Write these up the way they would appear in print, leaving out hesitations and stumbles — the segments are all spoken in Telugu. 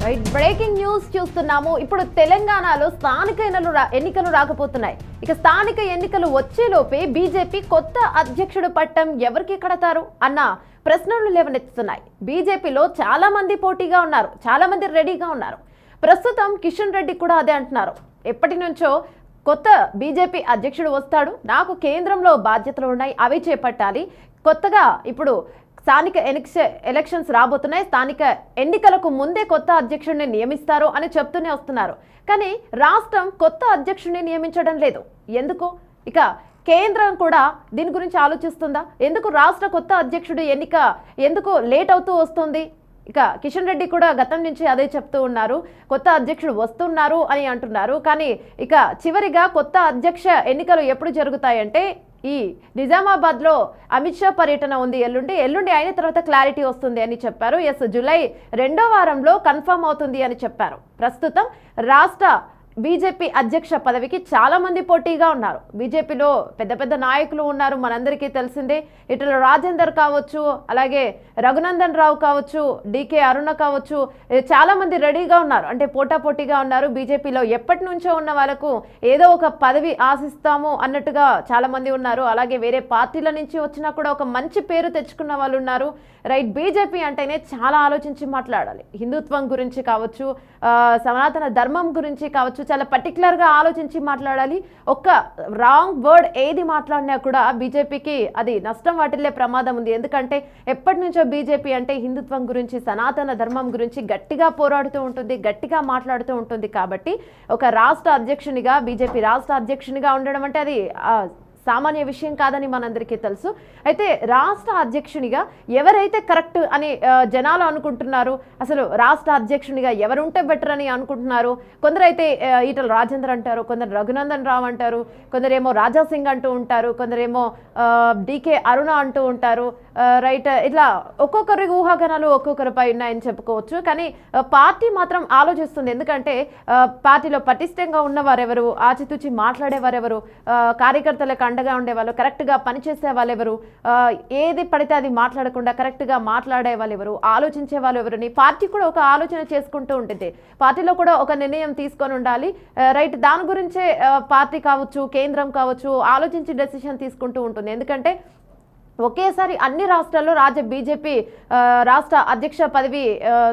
రైట్, బ్రేకింగ్ న్యూస్ చూస్తున్నాము. ఇప్పుడు తెలంగాణలో స్థానిక ఎన్నికలు రాకపోతున్నాయి. ఇక స్థానిక ఎన్నికలు వచ్చేలోపే బీజేపీ కొత్త అధ్యక్షుడు పట్టం ఎవరికి కడతారు అన్న ప్రశ్నలు లేవనెత్తుతున్నాయి. బీజేపీలో చాలా మంది పోటీగా ఉన్నారు, చాలా మంది రెడీగా ఉన్నారు. ప్రస్తుతం కిషన్ రెడ్డి కూడా అదే అంటున్నారు. ఎప్పటి నుంచో కొత్త బీజేపీ అధ్యక్షుడు వస్తాడు, నాకు కేంద్రంలో బాధ్యతలు ఉన్నాయి, అవి చేపట్టాలి. కొత్తగా ఇప్పుడు స్థానిక ఎలక్షన్స్ రాబోతున్నాయి, స్థానిక ఎన్నికలకు ముందే కొత్త అధ్యక్షుడిని నియమిస్తారు అని చెప్తూనే వస్తున్నారు. కానీ రాష్ట్రం కొత్త అధ్యక్షుడిని నియమించడం లేదు. ఎందుకు? ఇక కేంద్రం కూడా దీని గురించి ఆలోచిస్తుందా? ఎందుకు రాష్ట్ర కొత్త అధ్యక్షుడు ఎన్నిక ఎందుకు లేట్ అవుతూ వస్తుంది? ఇక కిషన్ రెడ్డి కూడా గతం నుంచి అదే చెప్తూ ఉన్నారు, కొత్త అధ్యక్షుడు వస్తున్నారు అని అంటున్నారు. కానీ ఇక చివరిగా కొత్త అధ్యక్ష ఎన్నికలు ఎప్పుడు జరుగుతాయంటే ఈ నిజామాబాద్లో అమిత్ షా పర్యటన ఉంది ఎల్లుండి అయిన తర్వాత క్లారిటీ వస్తుంది అని చెప్పారు. జూలై 2వ వారంలో కన్ఫర్మ్ అవుతుంది అని చెప్పారు. ప్రస్తుతం రాష్ట్ర బీజేపీ అధ్యక్ష పదవికి చాలా మంది పోటీగా ఉన్నారు. బీజేపీలో పెద్ద పెద్ద నాయకులు ఉన్నారు, మనందరికీ తెలిసిందే. ఇటులో రాజేందర్ కావచ్చు, అలాగే రఘునందన్ రావు కావచ్చు, డికే అరుణ కావచ్చు, చాలా మంది రెడీగా ఉన్నారు. అంటే పోటాపోటీగా ఉన్నారు. బీజేపీలో ఎప్పటి నుంచో ఉన్న వాళ్ళకు ఏదో ఒక పదవి ఆశిస్తాము అన్నట్టుగా చాలా మంది ఉన్నారు. అలాగే వేరే పార్టీల నుంచి వచ్చినా కూడా ఒక మంచి పేరు తెచ్చుకున్న వాళ్ళు ఉన్నారు. రైట్, బీజేపీ అంటేనే చాలా ఆలోచించి మాట్లాడాలి. హిందుత్వం గురించి కావచ్చు, సనాతన ధర్మం గురించి కావచ్చు, చాలా పర్టికులర్గా ఆలోచించి మాట్లాడాలి. ఒక్క రాంగ్ వర్డ్ ఏది మాట్లాడినా కూడా బీజేపీకి అది నష్టం వాటిల్లే ప్రమాదం ఉంది. ఎందుకంటే ఎప్పటి నుంచో బీజేపీ అంటే హిందుత్వం గురించి, సనాతన ధర్మం గురించి గట్టిగా పోరాడుతూ ఉంటుంది, గట్టిగా మాట్లాడుతూ ఉంటుంది. కాబట్టి ఒక రాష్ట్ర అధ్యక్షునిగా, బీజేపీ రాష్ట్ర అధ్యక్షునిగా ఉండడం అంటే అది సామాన్య విషయం కాదని మనందరికీ తెలుసు. అయితే రాష్ట్ర అధ్యక్షునిగా ఎవరైతే కరెక్ట్ అని జనాలు అనుకుంటున్నారు, అసలు రాష్ట్ర అధ్యక్షునిగా ఎవరుంటే బెటర్ అని అనుకుంటున్నారు. కొందరైతే ఈటల రాజేందర్ అంటారు, కొందరు రఘునందన్ రావు అంటారు, కొందరేమో రాజా సింగ్ అంటూ ఉంటారు, కొందరేమో డికే అరుణ అంటూ ఉంటారు. రైట్, ఇట్లా ఒక్కొక్కరి ఊహాగానాలు ఒక్కొక్కరిపై ఉన్నాయని చెప్పుకోవచ్చు. కానీ పార్టీ మాత్రం ఆలోచిస్తుంది. ఎందుకంటే పార్టీలో పటిష్టంగా ఉన్నవారెవరు, ఆచితూచి మాట్లాడేవారెవరు, కార్యకర్తలకు అండగా ఉండేవాళ్ళు, కరెక్ట్గా పనిచేసే వాళ్ళెవరు, ఏది పడితే అది మాట్లాడకుండా కరెక్ట్గా మాట్లాడే వాళ్ళు ఎవరు, ఆలోచించే వాళ్ళు ఎవరని పార్టీ కూడా ఒక ఆలోచన చేసుకుంటూ ఉంటుంది. పార్టీలో కూడా ఒక నిర్ణయం తీసుకొని ఉండాలి. రైట్, దాని గురించే పార్టీ కావచ్చు, కేంద్రం కావచ్చు ఆలోచించి డెసిషన్ తీసుకుంటూ ఉంటుంది. ఎందుకంటే ఒకేసారి అన్ని రాష్ట్రాల్లో బీజేపీ రాష్ట్ర అధ్యక్ష పదవి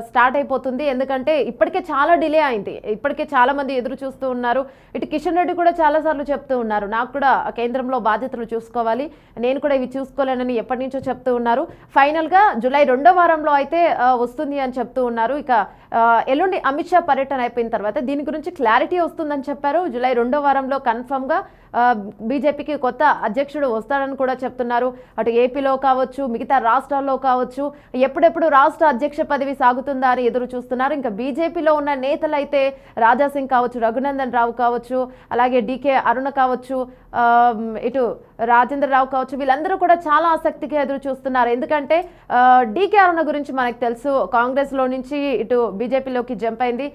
స్టార్ట్ అయిపోతుంది. ఎందుకంటే ఇప్పటికే చాలా డిలే అయింది, ఇప్పటికే చాలా మంది ఎదురు చూస్తూ ఉన్నారు. ఇటు కిషన్ రెడ్డి కూడా చాలాసార్లు చెప్తూ ఉన్నారు, నాకు కూడా కేంద్రంలో బాధ్యతలు చూసుకోవాలి, నేను కూడా ఇవి చూసుకోలేనని ఎప్పటి నుంచో చెప్తూ ఉన్నారు. ఫైనల్గా జూలై 2వ వారంలో అయితే వస్తుంది అని చెప్తూ ఉన్నారు. ఇక ఎల్లుండి అమిత్ షా పర్యటన అయిపోయిన తర్వాత దీని గురించి క్లారిటీ వస్తుందని చెప్పారు. జూలై 2వ వారంలో కన్ఫర్మ్గా బీజేపీకి కొత్త అధ్యక్షుడు వస్తాడని కూడా చెప్తున్నారు. అటు ఏపీలో కావచ్చు, మిగతా రాష్ట్రాల్లో కావచ్చు ఎప్పుడెప్పుడు రాష్ట్ర అధ్యక్ష పదవి సాగుతుందా అని ఎదురు చూస్తున్నారు. ఇంకా బీజేపీలో ఉన్న నేతలు అయితే రాజా సింగ్ కావచ్చు, రఘునందన్ రావు కావచ్చు, అలాగే డికే అరుణ కావచ్చు, ఇటు రాజేంద్ర రావు కావచ్చు, వీళ్ళందరూ కూడా చాలా ఆసక్తిగా ఎదురు చూస్తున్నారు. ఎందుకంటే డికే అరుణ గురించి మనకు తెలుసు, కాంగ్రెస్లో నుంచి ఇటు బీజేపీలోకి జంప్ అయింది.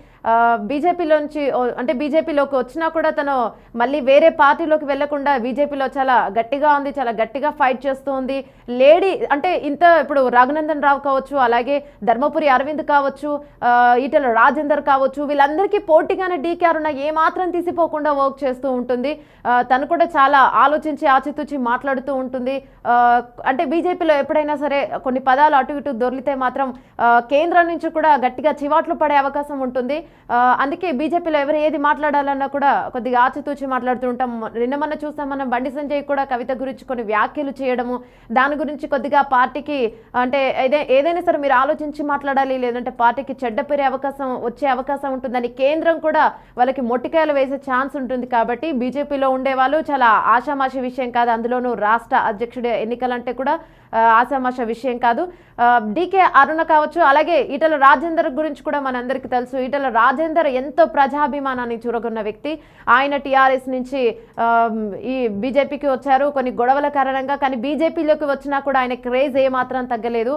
బీజేపీలోంచి అంటే బీజేపీలోకి వచ్చినా కూడా తను మళ్ళీ వేరే పార్టీలోకి వెళ్లకుండా బీజేపీలో చాలా గట్టిగా ఉంది, చాలా గట్టిగా ఫైట్ చేస్తూ ఉంది. లేడీ అంటే ఇప్పుడు రఘునందన్ రావు కావచ్చు, అలాగే ధర్మపురి అరవింద్ కావచ్చు, ఈటల రాజేందర్ కావచ్చు, వీళ్ళందరికీ పోటీగానే డికే అరుణ ఏమాత్రం తీసిపోకుండా వర్క్ చేస్తూ ఉంటుంది. తను కూడా చాలా ఆలోచించి ఆచితూచి మాట్లాడుతూ ఉంటుంది. అంటే బీజేపీలో ఎప్పుడైనా సరే కొన్ని పదాలు అటు ఇటు దొర్లితే మాత్రం కేంద్రం నుంచి కూడా గట్టిగా చివాట్లు పడే అవకాశం ఉంటుంది. అందుకే బీజేపీలో ఎవరు ఏది మాట్లాడాలన్నా కూడా కొద్దిగా ఆచితూచి మాట్లాడుతూ ఉంటాం. నిన్న మొన్న చూస్తాం మనం, బండి సంజయ్ కూడా కవిత గురించి కొన్ని వ్యాఖ్యలు చేయడము, దాని గురించి కొద్దిగా పార్టీకి అంటే ఏదైనా సరే మీరు ఆలోచించి మాట్లాడాలి, లేదంటే పార్టీకి చెడ్డ పేరే వచ్చే అవకాశం ఉంటుందని కేంద్రం కూడా వాళ్ళకి మొట్టికాయలు వేసే ఛాన్స్ ఉంటుంది. కాబట్టి బీజేపీలో ఉండేవాళ్ళు చాలా ఆషామాషి విషయం కాదు, అందులోనూ రాష్ట్ర అధ్యక్షుడి ఎన్నికలంటే కూడా ఆషామాష విషయం కాదు. డికే అరుణ కావచ్చు, అలాగే ఈటల రాజేందర్ గురించి కూడా మనందరికీ తెలుసు. ఈటల రాజేందర్ ఎంతో ప్రజాభిమానాన్ని చూరగొన్న వ్యక్తి. ఆయన టీఆర్ఎస్ నుంచి ఈ బీజేపీకి వచ్చారు కొన్ని గొడవల కారణంగా. కానీ బీజేపీలోకి వచ్చినా కూడా ఆయన క్రేజ్ ఏమాత్రం తగ్గలేదు.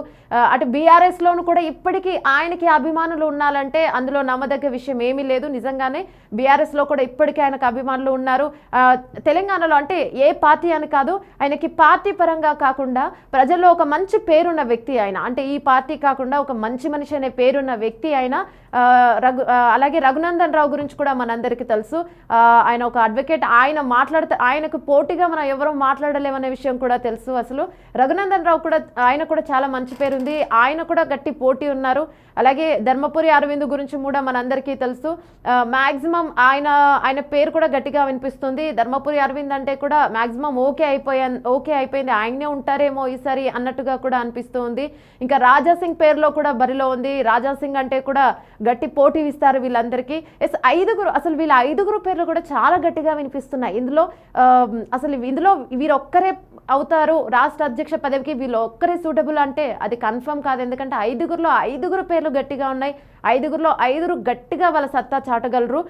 అటు బీఆర్ఎస్లోనూ కూడా ఇప్పటికీ ఆయనకి అభిమానులు ఉన్నారంటే అందులో నమ్మదగ్గ విషయం ఏమీ లేదు. నిజంగానే బీఆర్ఎస్లో కూడా ఇప్పటికీ ఆయనకు అభిమానులు ఉన్నారు. తెలంగాణలో అంటే ఏ పార్టీ అని కాదు, ఆయనకి పార్టీ పరంగా కాకుండా ప్రజల్లో ఒక మంచి పేరున్న వ్యక్తి ఆయన. అంటే ఈ పార్టీ కాకుండా ఒక మంచి మనిషి అనే పేరున్న వ్యక్తి ఆయన. అలాగే రఘునందన్ రావు గురించి కూడా మనందరికీ తెలుసు. ఆయన ఒక అడ్వకేట్. ఆయనకు పోటీగా మనం ఎవరూ మాట్లాడలేమనే విషయం కూడా తెలుసు. అసలు రఘునందన్ రావు కూడా ఆయన కూడా చాలా మంచి పేరుంది. ఆయన కూడా గట్టి పోటీ ఉన్నారు. అలాగే ధర్మపురి అరవింద్ గురించి కూడా మనందరికీ తెలుసు. మ్యాక్సిమం ఆయన పేరు కూడా గట్టిగా వినిపిస్తుంది. ధర్మపురి అరవింద్ అంటే కూడా మ్యాక్సిమం ఓకే అయిపోయింది, ఆయనే ఉంటారేమో ఈసారి అన్నట్టుగా కూడా అనిపిస్తుంది. ఇంకా రాజాసింగ్ పేరులో కూడా బరిలో ఉంది. రాజాసింగ్ అంటే కూడా గట్టి పోటీ ఇస్తారు వీళ్ళందరికీ. అసలు వీళ్ళ 5 పేర్లు కూడా చాలా గట్టిగా వినిపిస్తున్నాయి. ఇందులో వీరొక్కరే అవుతారు రాష్ట్ర అధ్యక్ష పదవికి, వీళ్ళు ఒక్కరే సూటబుల్ అంటే అది కన్ఫర్మ్ కాదు. ఎందుకంటే 5 పేర్లు గట్టిగా ఉన్నాయి. 5 గట్టిగా వాళ్ళ సత్తా చాటగలరు.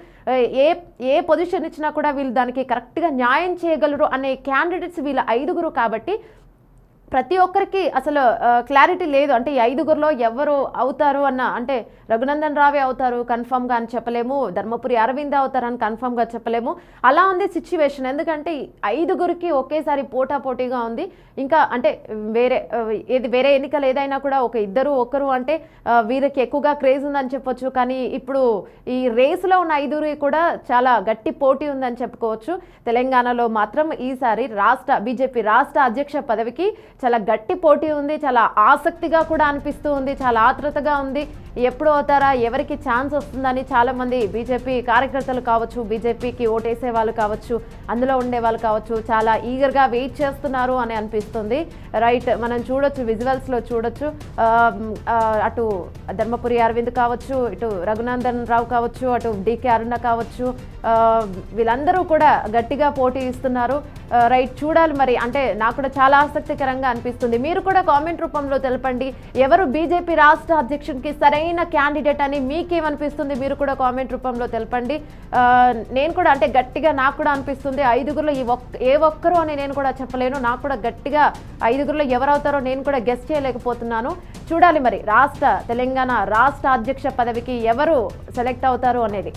ఏ పొజిషన్ ఇచ్చినా కూడా వీళ్ళు దానికి కరెక్ట్గా న్యాయం చేయగలరు అనే క్యాండిడేట్స్ వీళ్ళ 5 కాబట్టి ప్రతి ఒక్కరికి అసలు క్లారిటీ లేదు. అంటే ఈ 5 ఎవరు అవుతారు అన్న, అంటే రఘునందన్ రావే అవుతారు కన్ఫర్మ్గా అని చెప్పలేము, ధర్మపురి అరవింద్ అవుతారని కన్ఫర్మ్గా చెప్పలేము. అలా ఉంది సిచ్యువేషన్. ఎందుకంటే 5 ఒకేసారి పోటాపోటీగా ఉంది. ఇంకా అంటే వేరే ఎన్నికలు ఏదైనా కూడా ఒకరు అంటే వీరికి ఎక్కువగా క్రేజ్ ఉందని చెప్పొచ్చు. కానీ ఇప్పుడు ఈ రేసులో ఉన్న 5 కూడా చాలా గట్టి పోటీ ఉందని చెప్పుకోవచ్చు. తెలంగాణలో మాత్రం ఈసారి బీజేపీ రాష్ట్ర అధ్యక్ష పదవికి చాలా గట్టి పోటీ ఉంది. చాలా ఆసక్తిగా కూడా అనిపిస్తూ ఉంది. చాలా ఆతృతగా ఉంది. ఎప్పుడు అవుతారా, ఎవరికి ఛాన్స్ వస్తుందని చాలామంది బీజేపీ కార్యకర్తలు కావచ్చు, బీజేపీకి ఓటేసే వాళ్ళు కావచ్చు, అందులో ఉండే వాళ్ళు కావచ్చు, చాలా ఈగర్గా వెయిట్ చేస్తున్నారు అని అనిపిస్తుంది. రైట్, మనం చూడొచ్చు, విజువల్స్లో చూడొచ్చు. అటు ధర్మపురి అరవింద్ కావచ్చు, ఇటు రఘునందన్ రావు కావచ్చు, అటు డికే అరుణ కావచ్చు, వీళ్ళందరూ కూడా గట్టిగా పోటీ ఇస్తున్నారు. రైట్, చూడాలి మరి. అంటే నాకు కూడా చాలా ఆసక్తికరంగా అనిపిస్తుంది. మీరు కూడా కామెంట్ రూపంలో తెలపండి, ఎవరు బీజేపీ రాష్ట్ర అధ్యక్షునికి సరైన క్యాండిడేట్ అని మీకేమనిపిస్తుంది, మీరు కూడా కామెంట్ రూపంలో తెలపండి. నేను కూడా అంటే గట్టిగా నాకు కూడా అనిపిస్తుంది 5 ఏ ఒక్కరు అని నేను కూడా చెప్పలేను. నాకు కూడా గట్టిగా 5 ఎవరవుతారో నేను కూడా గెస్ చేయలేకపోతున్నాను. చూడాలి మరి తెలంగాణ రాష్ట్ర అధ్యక్ష పదవికి ఎవరు సెలెక్ట్ అవుతారు అనేది.